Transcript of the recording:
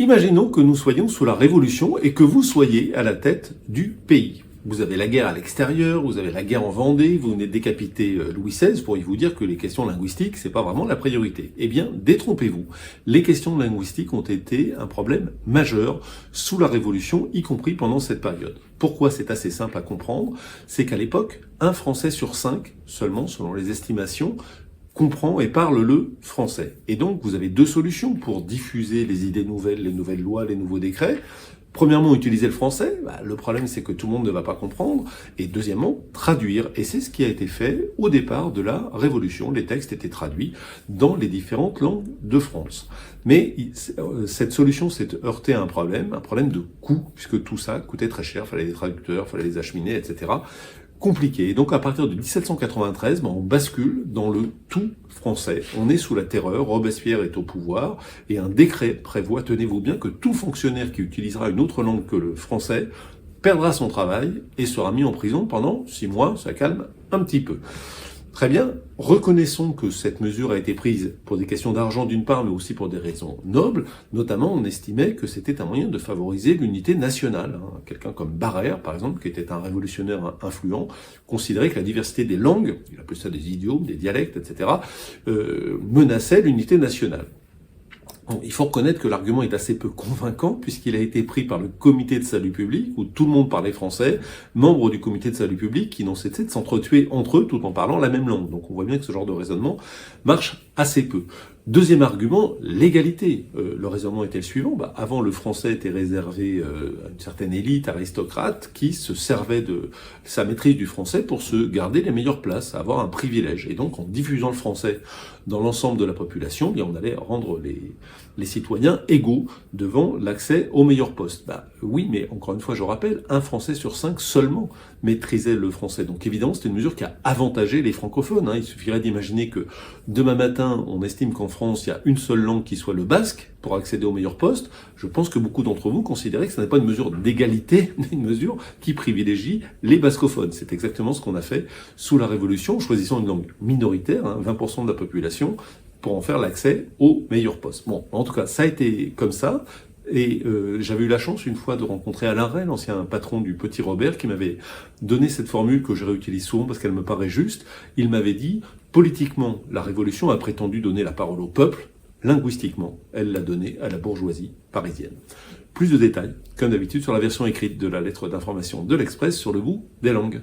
Imaginons que nous soyons sous la Révolution et que vous soyez à la tête du pays. Vous avez la guerre à l'extérieur, vous avez la guerre en Vendée, vous venez de décapiter Louis XVI, pourriez vous dire que les questions linguistiques, c'est pas vraiment la priorité. Eh bien, détrompez-vous. Les questions linguistiques ont été un problème majeur sous la Révolution, y compris pendant cette période. Pourquoi c'est assez simple à comprendre? C'est qu'à l'époque, un Français sur 5, seulement selon les estimations, comprend et parle le français. Et donc, vous avez deux solutions pour diffuser les idées nouvelles, les nouvelles lois, les nouveaux décrets. Premièrement, utiliser le français. Le problème, c'est que tout le monde ne va pas comprendre. Et deuxièmement, traduire. Et c'est ce qui a été fait au départ de la Révolution. Les textes étaient traduits dans les différentes langues de France. Mais cette solution s'est heurtée à un problème de coût, puisque tout ça coûtait très cher. Il fallait des traducteurs, il fallait les acheminer, etc. Compliqué. Et donc à partir de 1793, on bascule dans le tout français. On est sous la terreur, Robespierre est au pouvoir, et un décret prévoit, tenez-vous bien, que tout fonctionnaire qui utilisera une autre langue que le français perdra son travail et sera mis en prison pendant 6 mois, ça calme un petit peu. Très bien, reconnaissons que cette mesure a été prise pour des questions d'argent d'une part, mais aussi pour des raisons nobles. Notamment, on estimait que c'était un moyen de favoriser l'unité nationale. Quelqu'un comme Barrère, par exemple, qui était un révolutionnaire influent, considérait que la diversité des langues, il appelait ça des idiomes, des dialectes, etc., menaçait l'unité nationale. Il faut reconnaître que l'argument est assez peu convaincant puisqu'il a été pris par le comité de salut public où tout le monde parlait français, membres du comité de salut public qui n'ont cessé de s'entretuer entre eux tout en parlant la même langue. Donc on voit bien que ce genre de raisonnement marche assez peu. Deuxième argument, l'égalité. Le raisonnement était le suivant. Avant, le français était réservé à une certaine élite aristocrate qui se servait de sa maîtrise du français pour se garder les meilleures places, avoir un privilège. Et donc, en diffusant le français dans l'ensemble de la population, on allait rendre les citoyens égaux devant l'accès aux meilleurs postes. Oui, mais encore une fois, je rappelle, un Français sur 5 seulement maîtrisait le français. Donc évidemment, c'était une mesure qui a avantagé les francophones. Il suffirait d'imaginer que demain matin, on estime qu'en France, il y a une seule langue qui soit le basque pour accéder aux meilleurs postes. Je pense que beaucoup d'entre vous considéraient que ce n'est pas une mesure d'égalité, mais une mesure qui privilégie les bascophones. C'est exactement ce qu'on a fait sous la Révolution, en choisissant une langue minoritaire, 20% de la population, pour en faire l'accès aux meilleurs postes. Bon, en tout cas, ça a été comme ça. Et j'avais eu la chance une fois de rencontrer Alain Ray, l'ancien patron du Petit Robert, qui m'avait donné cette formule que je réutilise souvent parce qu'elle me paraît juste. Il m'avait dit, politiquement, la Révolution a prétendu donner la parole au peuple, linguistiquement, elle l'a donnée à la bourgeoisie parisienne. Plus de détails, comme d'habitude, sur la version écrite de la lettre d'information de l'Express sur le bout des langues.